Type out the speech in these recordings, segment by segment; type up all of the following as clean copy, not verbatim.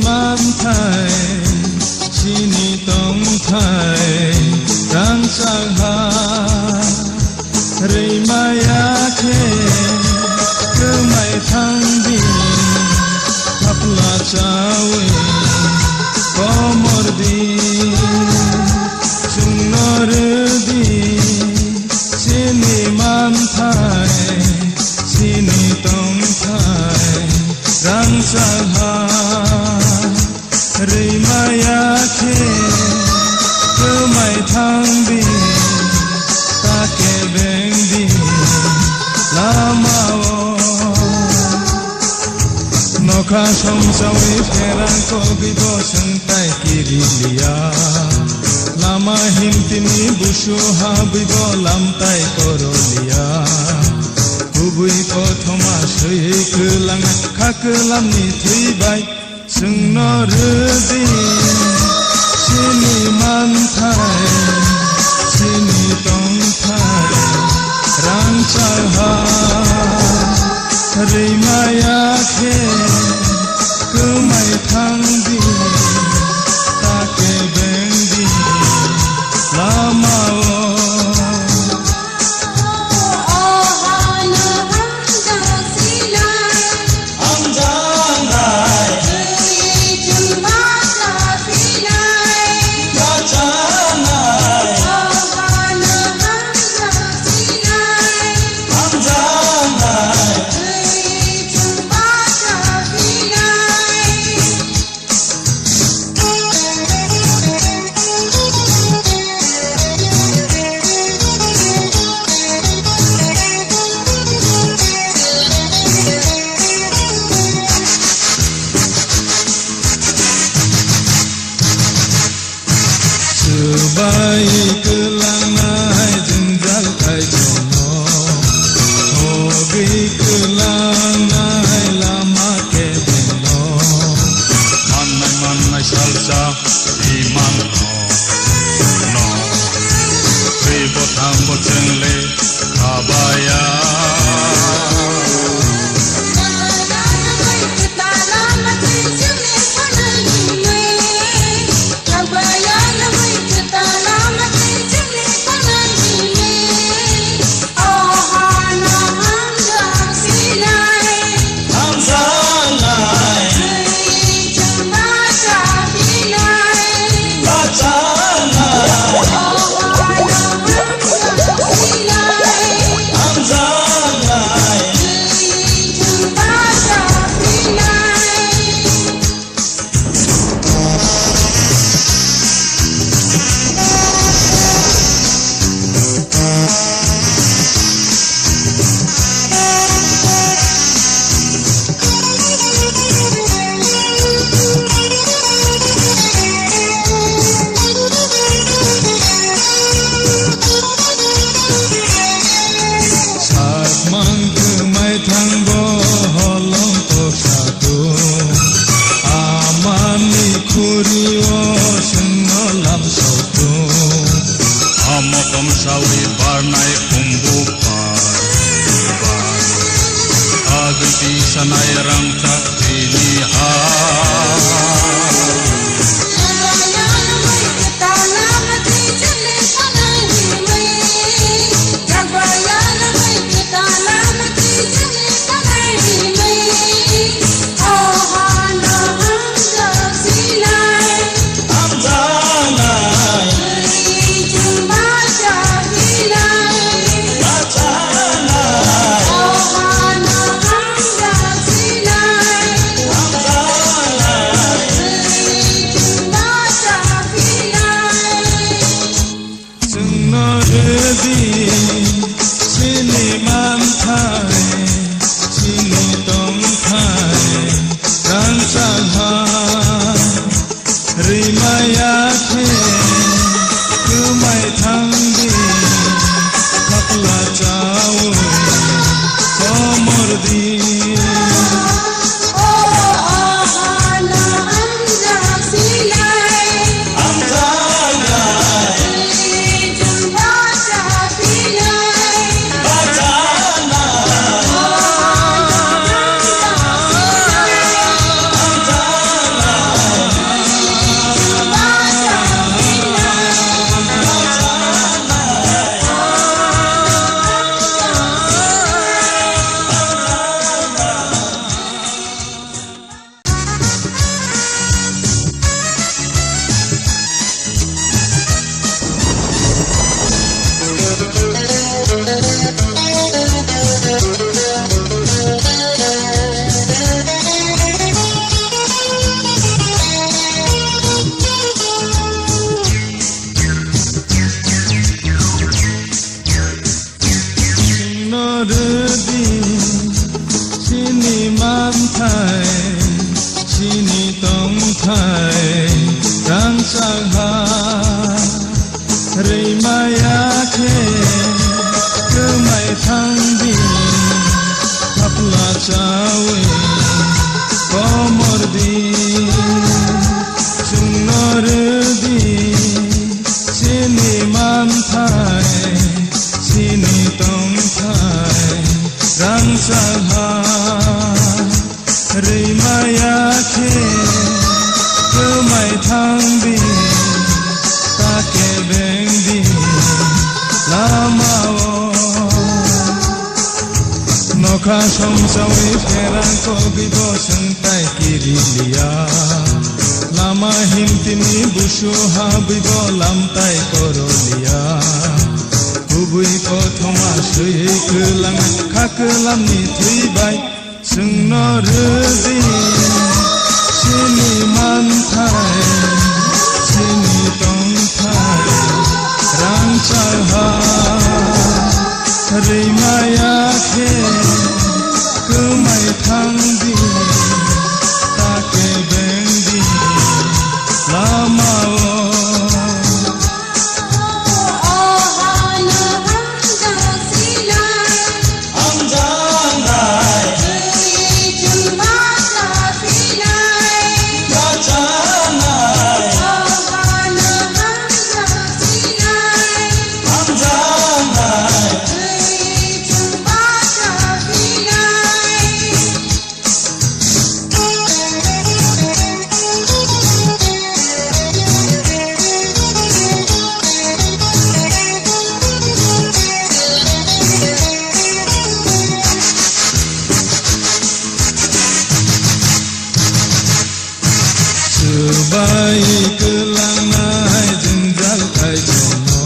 man thai chini tong thai rang sang ha rei maya khe cứ mai thang đi thắp la chawe có mor di chung nor di chini man thai chini tong thai rang sang ha rei maya khe cứ mai thang đi ta ke beng đi lama nokha som sawi pherang ko bibo sung tai kirilia lama himtini busu ha bibo lam tai korolia kubui pothoma sei kelang khakelam ni thibai sung nordi chini man thai chini tong thai rang chaha rei maya khe cứ mai thang đi ta ke beng đi lama bai kelang nai jenjal kai jono hobi kelang nai lama ke beno man salsa iman no ribo thambo chengle kabaya Amotom sawi barnai umbu par agti sanai rangta tini ha chini man thai chini tong thai rang sang ha rei maya khe cứ mai thang đi khắp la chao có mor di tông thai rang sang ha rì mai á khe cứ mày thăng đi thắp là chawe có mor đi chung nor đi sini man thai sini tông thai rang sang ha rì mai á khe cứ mày thăng đi ta kê bên đi la mao nó khá sông sâu ý phê rang có bị bó sân tay kiri liya lama him tini busu ha bị bó làm tay koro liya kubui ko thoma sui cứ lăng khá cứ làm ni thui bay sừng nó rư sini man thai sini tông thai rang chai ha rì mai á khe cứ mày thăng đi ta kê bên đi la mao Baik kelangai jenjal kai jono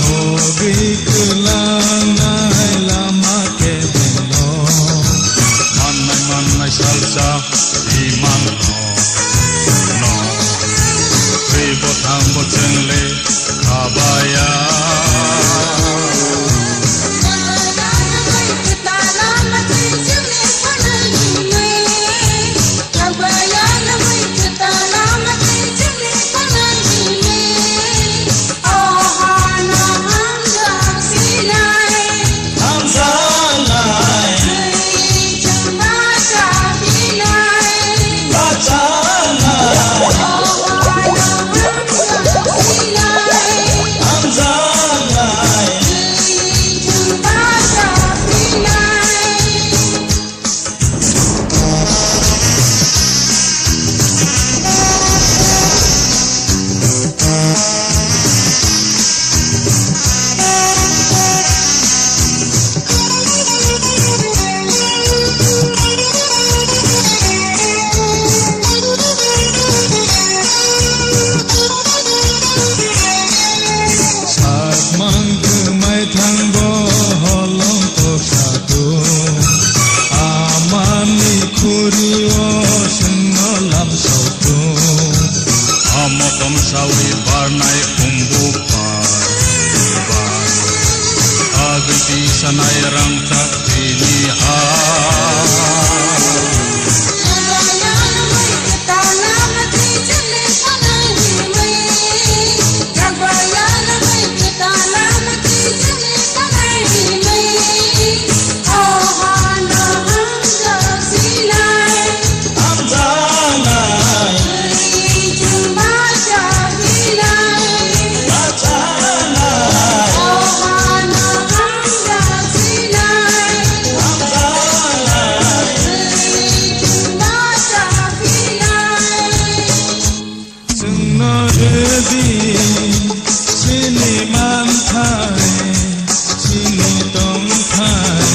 hobi kelangai lama ke beno manai salsa iman no ribo tambo cengle kabaya sawi barnai umbu par agti sanai rangta ini ha sini man thai sini tông thai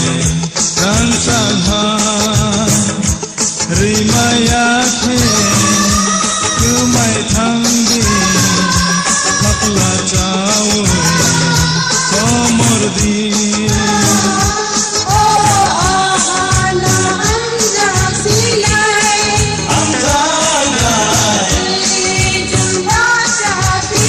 rang sang ha rì mai á khe cứ mày thăng đi thắp là chawe có mor đi Happy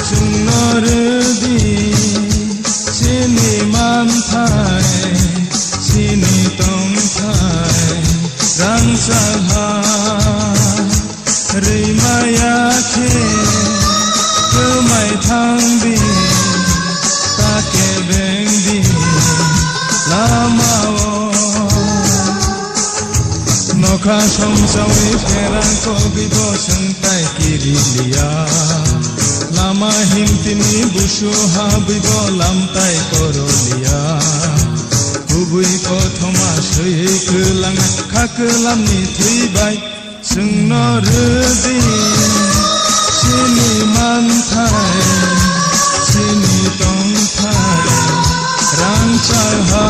Sunardi Sini manthai Sini tongthai Rang saha Rimaya khe Kemai thangbi Take bengbi Lamao Nokha somsawi pherang ko bibo sangtai kirilia Lama himtini busu habibo lamtai korolia Kubui kothoma sui kelang kakelamni thibai Sungno redi Sini manthai Sini tongthai Rang chaha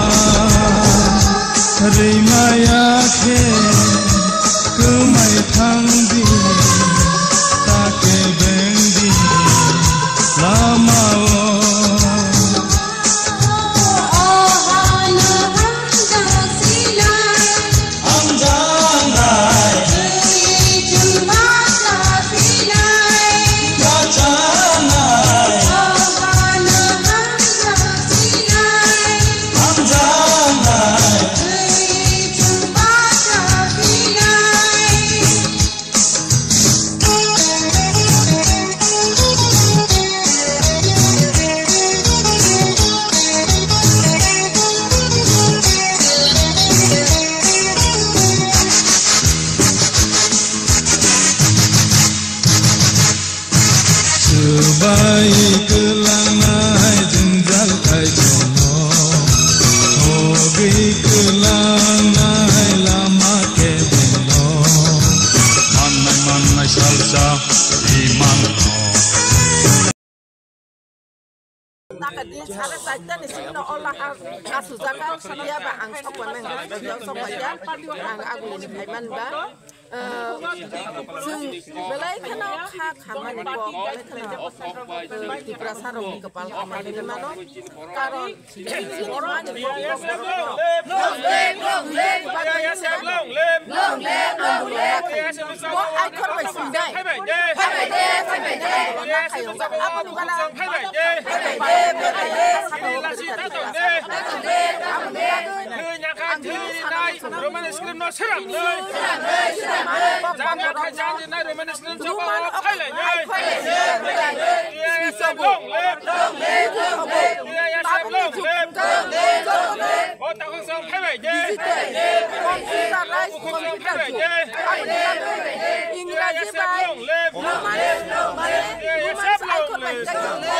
Rimaya khe Kemai thangdi Take bengdi Lamao Sebaik kelangai jenjal kai jono Hobi kelangai lama ke beno Manai salsa imano Nakadi cara saja di sini olah kasuzakan sedia bang sok memang yang sok aja ang aku ini kaiman baซึ่งเวลาที่เราค้าขายมันบอกเวลาที่เราที่ประชาชนมีกระเป๋าเอามาเป็นมาเนาะการอนสิ่งที่มันจะบอกว่าไอ้คนไปสิ่งใดให้ไปเด้นักขายของกับอัพนุกันให้ไปเด้ราศีตั้งตัวเด้คืออยากให้ที่ได้โรแมนติกส์no serangเลยjangan kajian di nari manislim coba apa lagi? Dia yang sebelum lem, dia yang sebelum lem, otak kosong hebat je, kosong hebat je, dia yang sebelum lem, dia yang sebelum lem.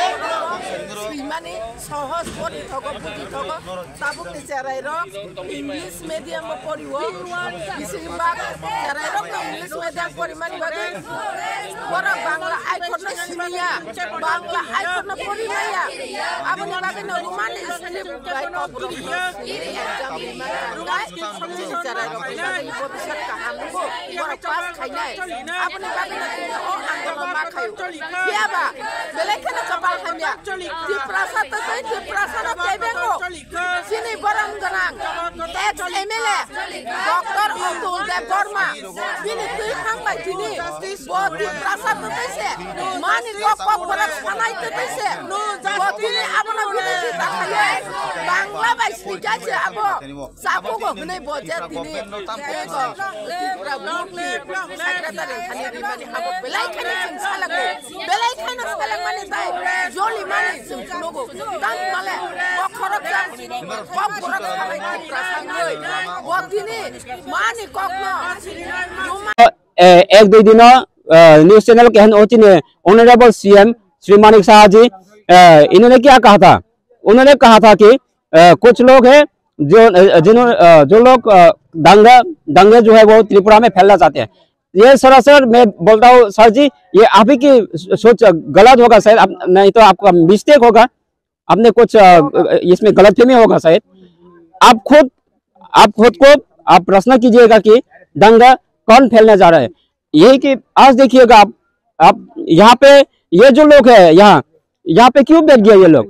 Mana sahas pori thogo puji thogo, tabuk ni cerai ro, English medium mo pori wo, isi bag cerai ro English medium pori mani bagi, orang Bangla ikon na sinia, Bangla ikon na pori maya, apa ni bagi no rumah ni Islam gay kopro, ini jam lima gay, cerai ro bagi ibu besar kahanku, orang pas kaya, apa ni bagi no oh angkor mak kayu, siapa, belikan kapal hanya. Di prasat tersebut di prasat kebengo sini barang gerang ex MLA Dr. Abdul Deborma ini tuh baik ini buat di prasat tersebut mani kok berat sanai tersebut buat ini apa namanya kita kaya Bangla baik sedikit aja apa sapu kok ini budget ini kok di Prabu sekretari kali ini mani apa belaikan salah belaikan salah mani tay joli mani logo dan malah kok korupsi kok korupsi itu perasaan gue waktu ini mana kokno एक दो दिन news channel के ने honourable CM Shri Manik Shah ji इन्होंने क्या कहा था। उन्होंने कहा था कि कुछ लोग हैं जो लोग दंगे जो है वो त्रिपुरा में फैलना चाहते हैं। ये सरासर मैं बोलता हूँ सर जी ये आप ही की सोच गलत होगा शायद, नहीं तो आपका मिस्टेक होगा, आपने कुछ इसमें गलतफहमी होगा शायद। आप खुद को आप प्रश्न कीजिएगा कि दंगा कौन फैलने जा रहा है। यही कि आज देखिएगा आप यहाँ पे ये जो लोग है यहाँ पे क्यों बैठ गया ये लोग,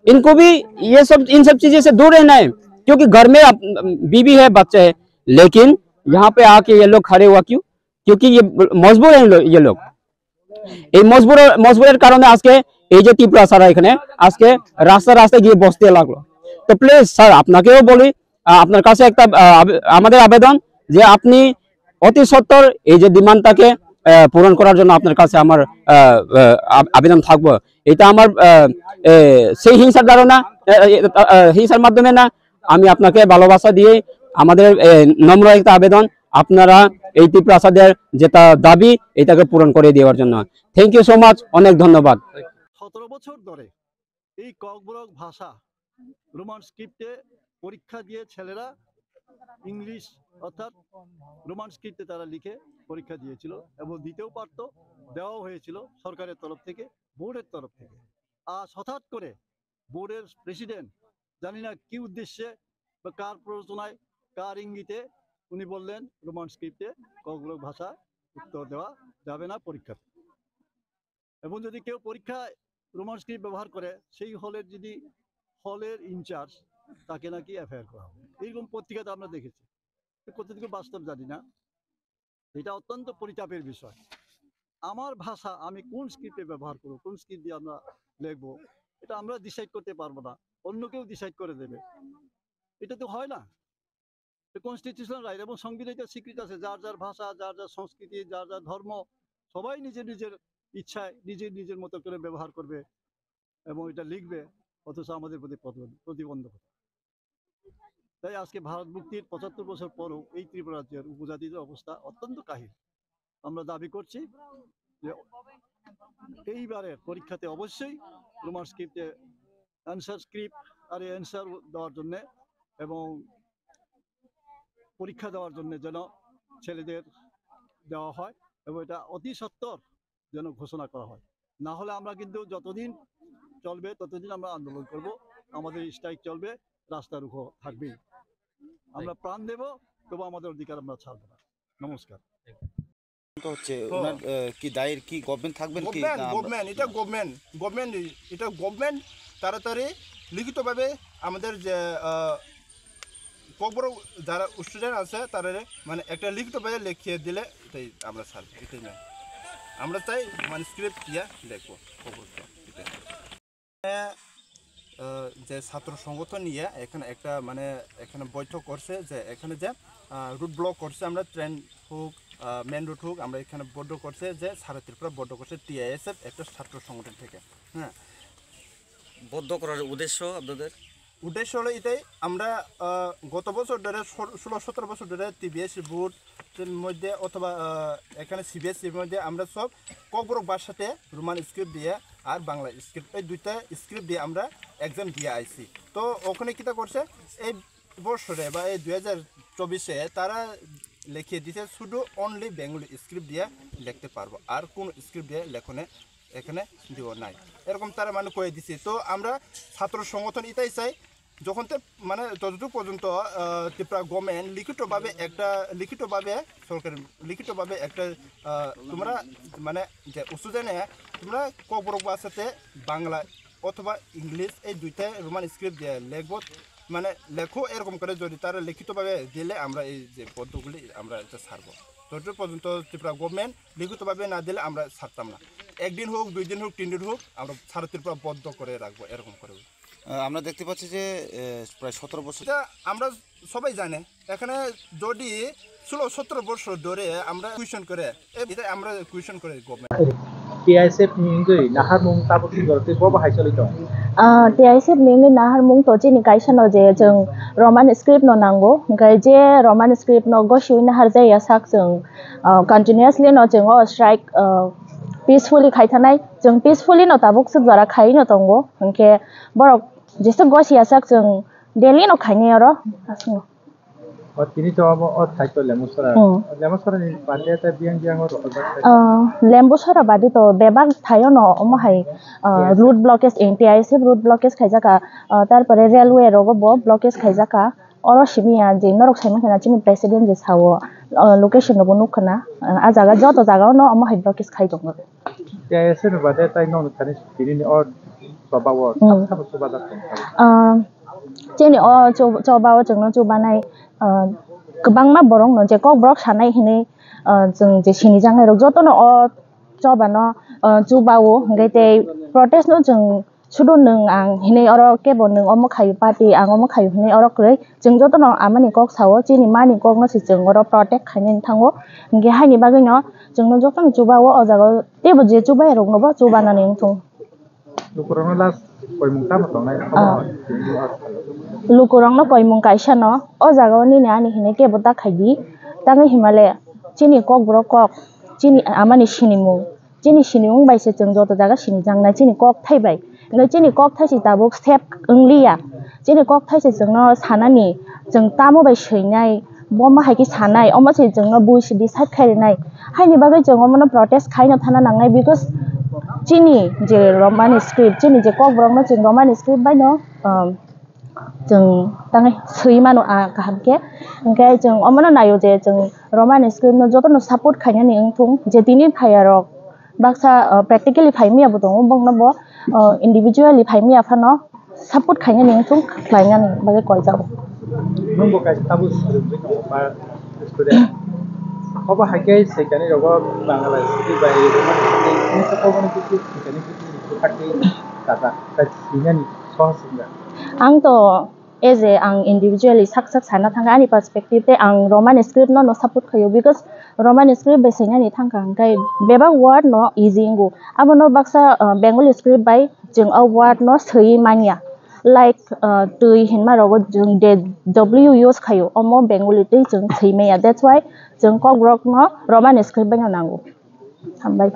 इनको भी ये सब इन सब चीजें से दूर रहना है क्योंकि घर में बीवी है बच्चे है, लेकिन यहाँ पे आके ये लोग खड़े हुआ क्यों, क्योंकि ये मजबूर हैं ये लोग। এই মজবুরের কারণে আজকে এই যে ত্রিপুরা স্যার এখানে আজকে রাস্তায় গিয়ে বসতে লাগলো। তো প্লিজ স্যার আপনাকেও বলি, আপনার কাছে একটা আমাদের আবেদন যে আপনি অতি সত্বর এই যে ডিমান্ডটাকে পূরণ করার জন্য আপনার কাছে আমার আবেদন থাকবো। এটা আমার সেই হিংসার ধারণা, হিংসার মাধ্যমে না, আমি আপনাকে ভালোবাসা দিয়ে আমাদের নম্র একটা আবেদন, আপনারা এই ত্রিপ্রাসাদের যেটা দাবি এটাকে পূরণ করে দেওয়ার জন্য। থ্যাংক ইউ সো মাচ, অনেক ধন্যবাদ। 17 বছর ধরে এই ককবরক ভাষা রোমান স্ক্রিপ্টে পরীক্ষা দিয়ে ছেলেরা ইংলিশ অর্থাৎ রোমান স্ক্রিপ্টে তারা লিখে পরীক্ষা দিয়েছিল এবং দিতেও পারত, দেওয়াও হয়েছিল সরকারের তরফ থেকে, বোর্ডের তরফ থেকে। আর হঠাৎ করে বোর্ডের প্রেসিডেন্ট জানি না কি উদ্দেশ্যে বা কার প্ররোচনায় কার ইঙ্গিতে উনি বললেন রোমান স্ক্রিপ্টে ককবরক ভাষা উত্তর দেওয়া যাবে না পরীক্ষাতে। এবং যদি কেউ পরীক্ষায় রোমান স্ক্রিপ্ট ব্যবহার করে সেই হলের ইনচার্জ তাকে নাকি এফআইআর করা হবে। এইরকম পত্রিকাতে আমরা দেখেছি, কতটুকু বাস্তব জানি না। এটা অত্যন্ত পরিতাপের বিষয়। আমার ভাষা আমি কোন স্ক্রিপ্টে ব্যবহার করবো, কোন স্ক্রিপ্ট দিয়ে আমরা লিখবো, এটা আমরা ডিসাইড করতে পারবো না, অন্য কেউ ডিসাইড করে দেবে। এটা তো হয় না। কনস্টিটিউশনাল রাইট এবং সংবিধানে স্বীকৃত আছে যার যার ভাষা, যার যার সংস্কৃতি, যার যার ধর্ম, সবাই নিজের নিজের ইচ্ছায় নিজের মতো করে ব্যবহার করবে এবং এটা লিখবে, অথচ আমাদের প্রতি প্রতিবন্ধকতা। তাই আজকে ভারত মুক্তির 75 বছর পরও এই ত্রিপুরা রাজ্যের উপজাতিদের অবস্থা অত্যন্ত কাহিল। আমরা দাবি করছি যে এইবারের পরীক্ষাতে অবশ্যই রোমান স্ক্রিপ্টে অ্যান্সার স্ক্রিপ্ট আর অ্যান্সার দেওয়ার জন্য এবং পরীক্ষা দেওয়ার জন্য যেন ছেলেদের দেওয়া হয় এবং এটা অতি সত্বর যেন ঘোষণা করা হয়। না হলে আমরা কিন্তু যতদিন চলবে ততদিন আমরা আন্দোলন করব, আমাদের স্ট্রাইক চলবে, রাস্তা রুখো থাকবেই। আমরা প্রাণ দেব, তবু আমাদের অধিকার আমরা ছাড়বো না। নমস্কার। হচ্ছে ওনার কি দায়ের কি গভর্নমেন্ট থাকবেন কি গভর্নমেন্ট তাড়াতাড়ি লিখিতভাবে আমাদের যে ককবরক যারা স্টুডেন্ট আছে তারা মানে একটা লিখিতভাবে লিখিয়ে দিলে এটাই আমরা ছাড়বো। এটাই না আমরা চাই মানে স্ক্রিপ্ট দিয়ে লিখবো যে ছাত্র সংগঠন নিয়ে এখানে একটা মানে এখানে বৈঠক করছে যে এখানে যে রুট ব্লক করছে, আমরা ট্রেন হোক মেন রুট হোক আমরা এখানে বড্ড করছে যে সারা ত্রিপুরা বড্ড করছে TISF একটা ছাত্র সংগঠন থেকে। হ্যাঁ, বদ্ধ করার উদ্দেশ্য আপনাদের উদ্দেশ্য হলো এটাই, আমরা গত বছর ধরে 16-17 বছর ধরে TBSC বোর্ডের মধ্যে অথবা এখানে CBSEর মধ্যে আমরা সব ককবরক ভাষাতে রোমান স্ক্রিপ্ট দিয়ে আর বাংলা স্ক্রিপ্ট এই দুইটা স্ক্রিপ্ট দিয়ে আমরা এক্সাম দিয়ে আইছি। তো ওখানে কিটা করছে এই বছরে বা এই 2024-এ তারা লিখিয়ে দিছে শুধু অনলি বেঙ্গলি স্ক্রিপ্ট দিয়ে লিখতে পারবো, আর কোন স্ক্রিপ্ট দিয়ে লেখনে এখানে দিব নাই, এরকম তারা মানে কয়ে দিছে। তো আমরা ছাত্র সংগঠন এটাই চাই যখন মানে ততটুকু পর্যন্ত ত্রিপুরা গভর্নমেন্ট লিখিতভাবে একটা তোমরা মানে যে স্টুডেন্টে তোমরা ককবরক ভাষাতে বাংলা অথবা ইংলিশ এই দুইটা রোমান স্ক্রিপ্ট দিয়ে লিখবো মানে লেখো, এরকম করে যদি তারা লিখিতভাবে দিলে আমরা এই যে পদ্মগুলি আমরা এটা ছাড়বো। ততটুকু পর্যন্ত ত্রিপুরা গভর্নমেন্ট লিখিতভাবে না দিলে আমরা ছাড়তাম না। 1 দিন হোক 2 দিন হোক 3 দিন হোক আমরা সারা ত্রিপুরা বদ্ধ করে রাখবো, এরকম করে। আমরা দেখতে পাচ্ছি যে প্রায় 17 বছর আমরা সবাই জানে এখানে যদি 16-17 বছর ধরে আমরা কুয়েশন করে আমরা কুয়েশন করে government TISF mingui nahar mung tabuk gorte bo bahai chalito TISF mingui nahar mung to chini kaisano je jeng roman script no nango ngai je roman script no go shui nahar jaya sak jeng continuously no jeng o strike peacefully khaithanai jeng peacefully no tabuk suk jara khai no tongo hingke borok jesu go sia sak jeng daily no khaini aro asmo তিনি তো ও থাইতো লেমুসরা ni বাদে তা বিয়াং ও লেম্বুসরা বাদে তো বেবাক থাইও ন অমহাই route blockage TISF route blockage খাইজাকা তারপরে রেলওয়ে রগো ব্লকেজ খাইজাকা অর সিমিয়া যে নরক সাইমাখানা চিনি প্রেসিডেন্ট যে সাও লোকেশন নবো নুখনা আ জায়গা যত জায়গাও ন অমহাই ব্লকেজ খাই দङ TISF বাদে তাই ন থানি তিনি অর বাবাও সাবো সুবাদা जेनि चबाव जोंनो जुबानाय गोबांमा बरं न जे ककबरक सानाय हिनै जों जे सिनि जांनाय रक जतनो चबानो जुबावो ओंखाय protest no जों sudo nung ang hinay oro kebo nung omo kayu party ang omo kayu hinay oro kre jeng joto no amani kok sawo chini mani kok no si jeng oro protect khanin thango nge haini bagui no jeng no joto no chubawo o jago tebo je chubai rok no ba chubana ning thung lukurang las koimung tama tongnai lukurang no koimung kaisa no o jago ni ne ani hinay kebo ta khaidi tangi himalaya chini kok bro kok chini amani sinimung bai se jeng joto jaga sini jangna chini kok thaibai ngai chini kok thaisi tabo step onglya chini kok thaisi jengno sanani jeng tamo bai seinai bomma haiki sanai omo se jengno buisi decide khairinai haini bagai jeng omo no protest khaino thana nangnai because chini je roman script chini je kok brong no jeng roman script bai no jeng tangai seimano a kahamke engkai jeng omo no nayo je jeng roman script no joto no support khaina ni engthung je tini phayarok baksa practically phaimia bo dong bong no bo individually phaimia phano support khaina ning thung khlaina ni bagai koi jago nungbo kai tabu srumbi no ba student oba hakai sekani rogo bangala city bai ni to kono kitu sekani kitu pakki tata ta sinani sohsinga ang to as a ang individually saksak sana thanga ani perspective te ang roman script no support khayo because roman script bai sengani thangka kai beba word no easy ngo abono baksa bengali script bai jeng a word no sei mania like tui hinma rogo jeng de w use khayo omo bengali te jeng sei meya that's why jeng kok brok no roman script bai nango hambai